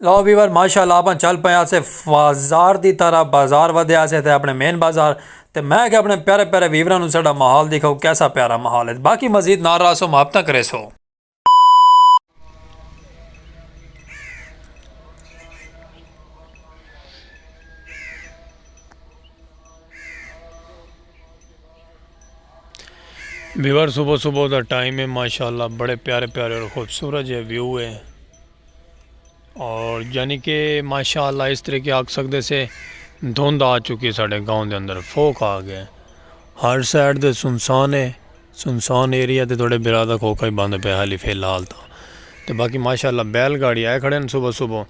लो weaver ਮਾਸ਼ਾਅੱਲਾ ਆਪਾਂ ਚੱਲ ਪਏ ਆਸੇ ਬਾਜ਼ਾਰ ਦੀ ਤਰ੍ਹਾਂ ਬਾਜ਼ਾਰ ਵਧਿਆ ਸੇ ਤੇ ਆਪਣੇ ਮੇਨ ਬਾਜ਼ਾਰ ਤੇ ਮੈਂ ਕਿ ਆਪਣੇ ਪਿਆਰੇ ਪਿਆਰੇ ਵੀਵਰਾਂ ਨੂੰ ਸਾਡਾ ਮਾਹੌਲ ਦਿਖਾਓ कैसा प्यारा माहौल है बाकी मजीद नाराज हो मुहब्बत करे सो व्यूअर सुबह सुबह का टाइम है माशाल्लाह बड़े प्यारे प्यारे और खूबसूरत ये व्यू है और यानी कि माशाल्लाह इस तरह के आख सकते से धुंध आ चुकी है साढ़े गांव के अंदर फोक आ गए हर साइड दे सुनसान है सुनसान एरिया ते थोड़े बिरादा खोखा ही बंद पे हाली फिलहाल तो बाकी माशाल्लाह बैलगाड़ी आए खड़े हैं सुबह सुबह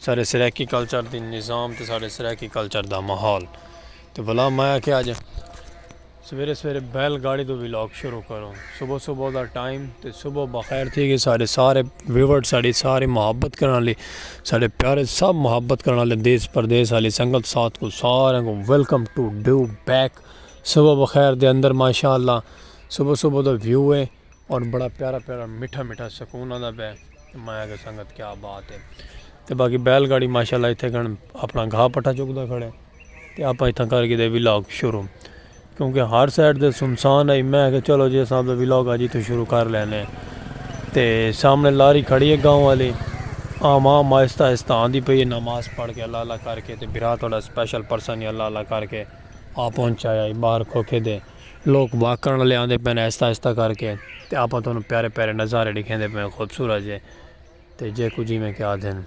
सारे सराकी कल्चर दी निज़ाम तो सारे सराकी कल्चर का माहौल तो भला मैं क्या अज सवेरे सवेरे बैलगाड़ी तो व्लॉग शुरू करो सुबह सुबह का टाइम तो सुबह बखैर थी कि सारे व्यूअर साड़ी सारे मुहब्बत करने वाले साढ़े प्यारे सब मुहब्बत करने वाले देश प्रदेश वाली संगत साथ को सारे को वेलकम टू डू बैक सुबह बखैर दे अंदर माशाअल्लाह सुबह सुबह का व्यू है और बड़ा प्यारा प्यारा मीठा मीठा सुकून आता पे माया के संगत क्या बात है तो बाकी बैलगाड़ी माशाअल्लाह इतने कण अपना घाह पट्ठा चुकता खड़े तो आप इतना करके दे व्लॉग शुरू क्योंकि हर साइड दे सुनसान है मैं कि चलो जी साहब व्लॉग अजी तो शुरू कर लेने तो सामने लारी खड़ी है गाँव वाली आम आहिस्ता आहिस्ता आँधी पई नमाज़ पढ़ के अल्लाह अल्लाह करके तो बिरा थोड़ा स्पेशल पर्सन ही अल्लाह अल्लाह करके आ पहुँचाया बाहर खोखे दे लोग वाक करने वाले आते पे आहिस्ता आहिस्ता करके तो आप प्यारे प्यारे नज़ारे दिखेंदे पे खूबसूरत जे तो जे कुछ में क्या दिन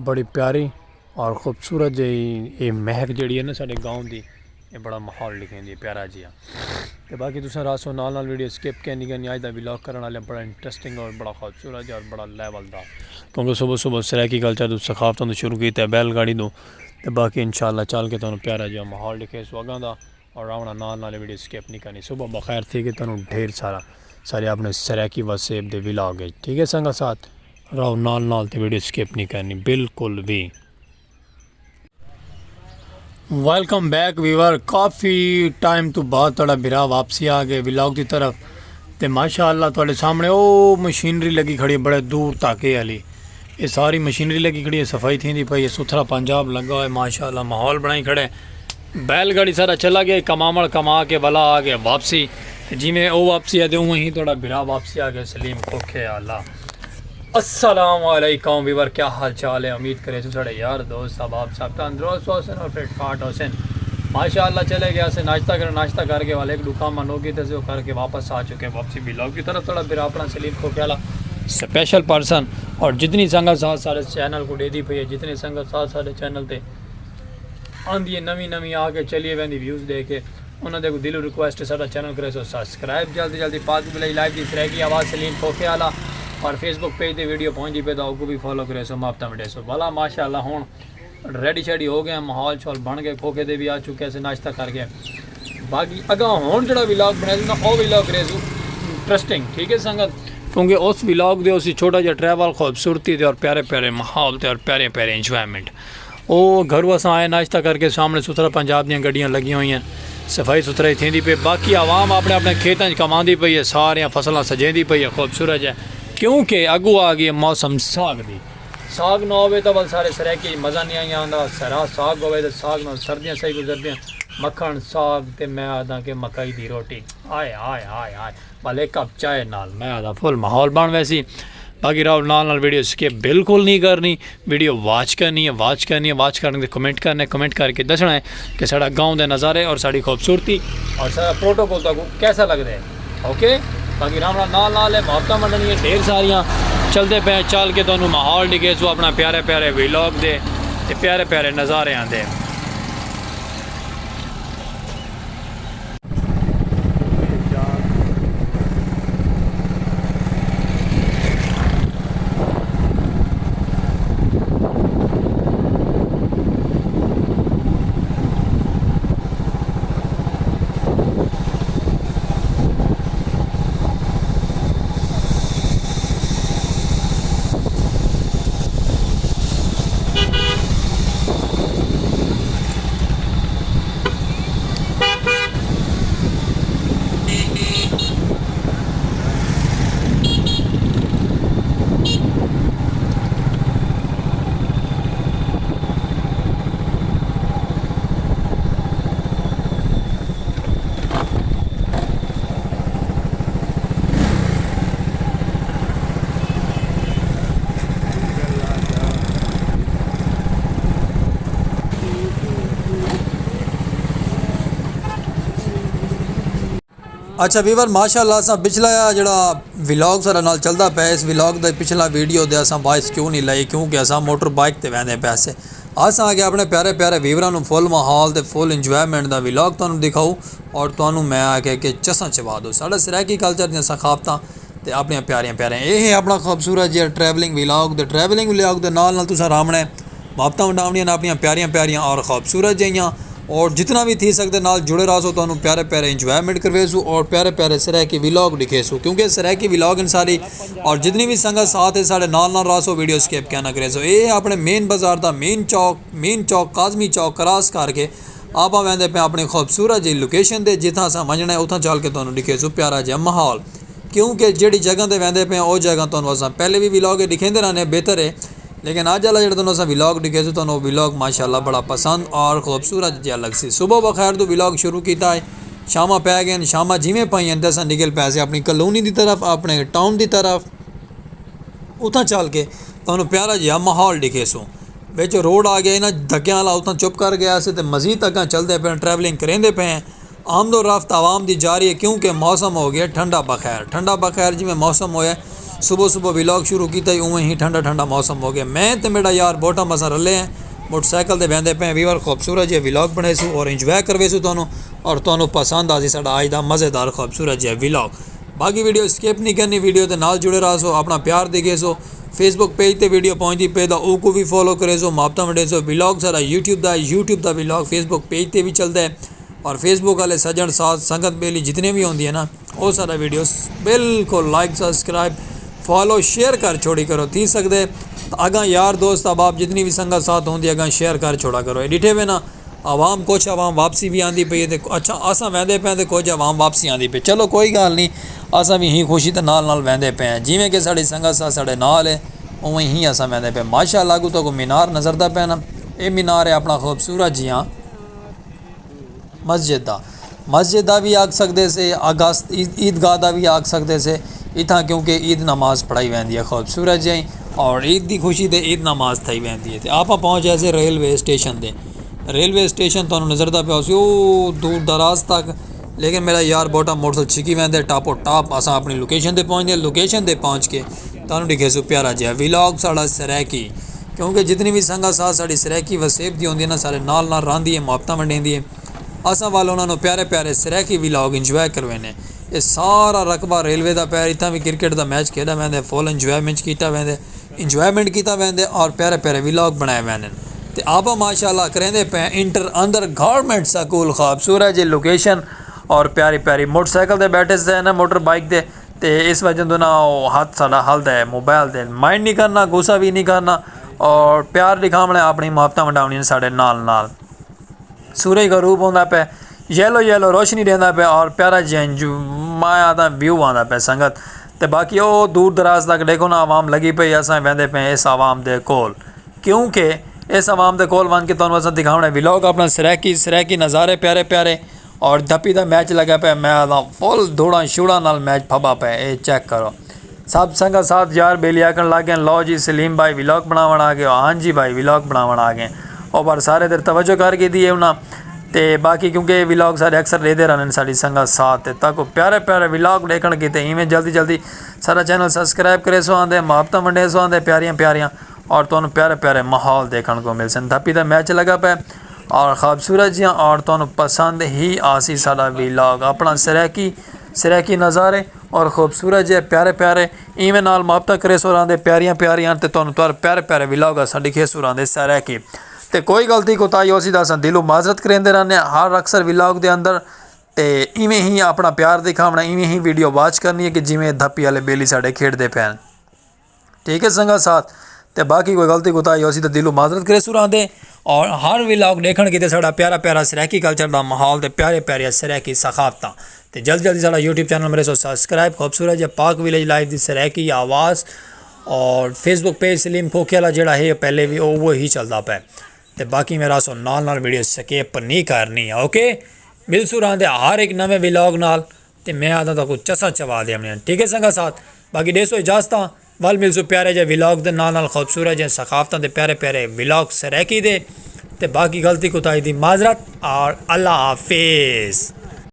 बड़ी प्यारी और खूबसूरत जी ये महक जी है ना साढ़े गाँव की ये बड़ा माहौल लिखेंदी प्यारा जिहा तो बाकी तुम रासो नाल वीडियो स्किप करनी करनी अज का व्लॉग करने वाले बड़ा इंटरेस्टिंग और बड़ा खूबसूरत और बड़ा लैवल का क्योंकि सुबह सुबह सराकी कल्चर सखाफतों तो शुरू किया बैलगाड़ी तो बाकी इंशाल्लाह चल के तुम प्यारा जिहा माहौल दिखे सुहागा का और आवना नाल वीडियो स्किप नहीं करनी सुबह बखैर थी कि तुम ढेर सारा सारे अपने सराकी वसेब के व्लॉग है ठीक है संगा साथ रहो नाल तो वीडियो स्किप नहीं करनी बिल्कुल भी। वेलकम बैक वीवर काफ़ी टाइम तो बाद थोड़ा बिरा वापसी आ गए व्लॉग की तरफ तो माशाअल्लाह थोड़े सामने ओ मशीनरी लगी खड़ी है बड़े दूर तक वाली ये सारी मशीनरी लगी खड़ी है सफाई थी पई सुथरा पंजाब लगा हुआ है माशाअल्लाह माहौल बनाई खड़े बैलगाड़ी सारा चला गया कमामड़ कमा के भला आ गया वापसी जिमें वो वापसी आते वहीं थोड़ा बिरा वापसी आ गया सलीम खोखे अल्लाह अस्सलाम वालेकुम वीवर क्या हाल चाल है उम्मीद करें तो साढ़े यार दोस्त साहब आप सब तंदुरुस्त हुसैन और फिट फाट हुसैन माशाअल्लाह चले गया से नाश्ता करके वाले एक दुकान मनोगी थे वो करके वापस आ चुके हैं वापसी व्लॉग की तरफ थोड़ा बिरा अपना सलीम खोखे वाला स्पेशल पर्सन और जितनी संगत साथ सारे चैनल को दे दी पई है जितनी संगत साथ सारे चैनल पर आँदी है नवी आके चलिए वैंदी व्यूज़ दे के उन्होंने दिल रिक्वेस्ट है सारा चैनल करे सो सब्सक्राइब जल्दी जल्दी पास मिलाई लाइव की तरह की आवाज़ सलीम खोखे वाला और फेसबुक पेज पे वीडियो पहुँची पे तो आपको भी फॉलो करे सो मापता मिटे सो भला माशाअल्लाह हूँ रेडी शेडी हो गए माहौल शौल बन गए खोखे दे भी आ चुके हैं नाश्ता करके बाकी अगर हूँ जो व्लॉग बनाए ना वो व्लॉग करे इंटरेस्टिंग ठीक है संगत क्योंकि उस व्लॉग दे उसी छोटा जहा ट्रैवल खूबसूरती थे और प्यारे प्यारे माहौल थे और प्यारे प्यारे इंजॉयमेंट वो घर वसा आए नाश्ता करके सामने सुथरा पंजाब दी गड्डियाँ लगी हुई हैं सफाई सुथराई थी पे बाकी आवाम अपने अपने खेतों कमाती पई है सारिया फसलों सजेंदी पई है खूबसूरत है क्योंकि अगू आ गई मौसम साग दी साग ना हो तो बल सारे सराकी मज़ा नहीं आई आता सरा साग हो तो साग ना सर्दियाँ सही गुजरदियाँ मक्खन साग तो मैं आदा कि मकई की रोटी आए आए आए आए बल एक कप चाय नाल मैं आदा फुल माहौल बन वैसी बाकी रहो नाल वीडियो स्किप बिल्कुल नहीं करनी वीडियो वाच करनी है वाच करने कमेंट करने कमेंट करके दसना है कि साड़ा गाँव के नज़ारे और साड़ी खूबसूरती और सारा प्रोटोकॉल तक कैसा लग रहा है ओके बाकी राम नाल है मुहब्बत मंडनी है ढेर सारियाँ चलते पे चल के तुहानू माहौल दिखे सो अपना प्यारे प्यारे व्लॉग दे प्यारे प्यारे नज़ारे आते अच्छा वीवर माशाल्लाह असां पिछला जड़ा व्लॉग सारा नाल चलदा पे इस व्लॉग दा पिछला वीडियो दे असां वॉइस क्यों नहीं लाई क्योंकि असां मोटर बाइक ते वैंदे पैसे असां आगे अपने प्यारे प्यारे वीवरां नूं फुल माहौल ते फुल इंजॉयमेंट दा व्लॉग तुहानूं दिखाऊं और तुहानूं मैं आके कि चसां चवा दो साढ़ा सरैकी कल्चर दी सखावतां ते अपनियां प्यारियां प्यारियां ये है अपना खूबसूरत जिहा ट्रैवलिंग व्लॉग दे नाल तुसां रामणे मुहब्बतां वंडावणियां ने अपनियां प्यारियां प्यारियां और खूबसूरत जिहियां और जितना भी थी सकते नाल जुड़े रहो तो प्यारे प्यारे इंजॉयमेंट करवेसू और प्यारे प्यारे सरैकी व्लॉग दिखेसू क्योंकि सरैकी व्लॉग इन सारी और जितनी भी संगत साथ है साढ़े नाल रहो वीडियो स्किप क्या ना करे सो ये अपने मेन बाजार का मेन चौक काजमी चौक क्रॉस करके आप वैंदे पे अपनी खूबसूरत जी लोकेशन दे जितना असा वजना है उतना चल के तुहानूं दिखेसू प्यारा जिहा माहौल क्योंकि जिहड़ी जगह ते वैंदे पे उस जगह तुहानूं असां पहले भी व्लॉग दिखेंदे रहने बेहतर है लेकिन अज वाला जो तुहानूं असां व्लॉग दिखे सो तुहानूं व्लॉग माशाल्लाह बड़ा पसंद और खूबसूरत जिहा लगसी सुबह बखैर तो व्लॉग शुरू किया है शामां पै गए शामां जिवें पाइयां ते असां निकल पैसे अपनी कलोनी की तरफ अपने टाउन की तरफ उतां चल के तुहानूं प्यारा जिहा माहौल दिखे सो बिच रोड आ गया इन्हां धक्कियां वाला उतां चुप कर गया से ते मजीद अग्गां चलदे पे ट्रैवलिंग करेंदे पे आमदो रफ्त आवाम की जारी है क्योंकि मौसम हो गया ठंडा बखैर जिवें मौसम होया सुबह सुबह व्लॉग शुरू किया उवें ही ठंडा ठंडा मौसम हो गया मैं तो मेरा यार बोटा मसा रले हैं मोटरसाइकिल से बहते पे वीवर खूबसूरत जिहा व्लॉग बनाएसू और इंजॉय करवेसू तुहानूं और तुहानूं पसंद आसी साडा अज दा मज़ेदार खूबसूरत जिहा व्लॉग बाकी वीडियो स्किप नहीं करनी वीडियो के नाल जुड़े रहो सो अपना प्यार दिखे सो फेसबुक पेज ते वीडियो पहुँचती पे तो को भी फॉलो करे सो मुहब्बतां वंडे सो व्लॉग सारा यूट्यूब का व्लॉग फेसबुक पेज ते भी चलता है और फेसबुक वाले सज्जन साथ संगत बेली जितने भी होंगी है ना वो सारा वीडियो बिल्कुल लाइक सब्सक्राइब फॉलो शेयर कर छोड़ी करो थी सकते अगर यार दोस्त अब आप जितनी भी संगत साथ होंगी अगर शेयर कर छोड़ा करो डिठे में ना आवाम कुछ आवाम वापसी भी आती पई है अच्छा असा वहदे पे तो कुछ आवाम वापसी आती पई चलो कोई गल नहीं असा भी ही खुशी तो नाल वहदे पे हैं जिमें कि साड़ी संगत साथ साढ़े नाल है उवें ही असा वहदे पे माशाअल्लाह लागू तो कोई मीनार नज़रदा पे ना ये मीनार है अपना खूबसूरत जिहा मस्जिद का भी आख सकते से अगस्त ईदगाह का भी आख सकते से इतना क्योंकि ईद नमाज़ पढ़ाई वैंदी है खूबसूरत जी और ईद की खुशी से ईद नमाज़ थी वैंदी है तो आप पहुँच ऐसे रेलवे स्टेशन तो नज़रदा पे उसी दूर दराज तक लेकिन मेरा यार बोटा मोटरसाइकिल छिकी वैंदे टापो टाप असा अपनी लोकेशन पर पहुँचते लोकेशन पर पहुँच के तुहानूं दिखे सो प्यारा जिहा व्लॉग साड़ा सरैकी क्योंकि जितनी भी संगत साथ साड़ी सरैकी वसेब दी होंदी ना सारे नाल रहिंदी है मुहब्बतां वंडेंदी है असा वाल उन्होंने प्यारे प्यारे सरैकी व्लॉग इंजॉय करवाने ये सारा रकबा रेलवे का पैर इतना भी क्रिकेट का मैच खेड़ा वैंदे फुल इंजॉयमेंट किया वैंदे और प्यारे प्यारे व्लॉग बनाए वैंदे तो आप माशाल्लाह करेंदे पे इंटर अंदर गवर्नमेंट स्कूल खूबसूरत जी लोकेशन और प्यारी प्यारी मोटरसाइकिल से बैठे से ना मोटर बाइक दे ते इस वजह तो ना हाथ साड़ा हलदा है मोबाइल दे माइंड नहीं करना गुस्सा भी नहीं करना और प्यार दिखावना अपनी मुहब्बतां वंडावणियां साढ़े नाल सूरज का रूप होंदा पे येलो रोशनी देंदा पे और प्यारा जिहा माया दा व्यू आंदा पे संगत ते बाकी वो दूर दराज तक देखो ना आवाम लगी पई असां वहदे पे इस आवाम दे कोल क्योंकि इस आवाम दे कोल वन के तुहानूं असां दिखावना व्लॉग अपना सरैकी नज़ारे प्यारे प्यारे और धप्पी दा मैच लगा पे मैं फुल दौड़ा शूड़ा नाल मैच फबा पे ये चेक करो सब संगत साथ यार बेली आखन लग गए लो जी सलीम भाई व्लॉग बनावन आ गए हाँ जी भाई व्लॉग बनावन आ गए और पर सारे देर तवज्जो करके दिए उन्हें ते बाकी क्योंकि व्लॉग सारे अक्सर लेते रहने साड़ी संगत साथ तक प्यारे प्यारे व्लॉग देखण की इवें जल्दी सारा चैनल सब्सक्राइब करे सो आंदे मुहब्बतां वंडे सो आंदे प्यारियां और तुहानूं प्यारे प्यारे माहौल देखने को मिल सन धप्पी का मैच लगा पे और खूबसूरत जिहा और तुहानूं पसंद ही आसी साडा व्लॉग अपना सरैकी नज़ारे और खूबसूरत जे प्यारे प्यारे इवें नाल मुहब्बतां करे सो आंदे प्यारियां ते तुहानूं प्यारे प्यारे व्लॉग असां दिखे सो आंदे सरैकी तो कोई गलती कोताही उसी का असां दिलों माजरत करेंदे रहने हर अक्सर व्लॉग के अंदर तो इवें ही अपना प्यार दिखावना इवें ही वीडियो वॉच करनी है कि जिमें धप्पी वाले बेली साढ़े खेडते पे ठीक है संगत साथ तो बाकी कोई गलती कोताही उसी तो दिलों माजरत करे सुरांदे और हर व्लॉग देखण की साड़ा प्यारा प्यारा सरैकी कल्चर का माहौल तो प्यारे प्यारे सरैकी सखावतां तो जल्दी साड़ा यूट्यूब चैनल मेरे सो सब्सक्राइब खूबसूरत जो पाक विलेज लाइफ की सरैकी आवाज़ और फेसबुक पेज सलीम खोखियाला जोड़ा है पहले भी वो ही चलता पे तो बाकी मेरा सो नाल वीडियो स्किप नहीं करनी है ओके मिलसू रहा हर एक नवे व्लॉग नाल तो मैं आता तो कुछ चसा चवा दे ठीक है संगा साथ बाकी डेसो इजाजत वल मिलसू प्यारे जे व्लॉग के नाल खूबसूरत जे सखावतां दे प्यारे प्यारे व्लॉग सरैकी दे ते बाकी गलती कोताही दी माजरत और अल्लाह हाफिज़।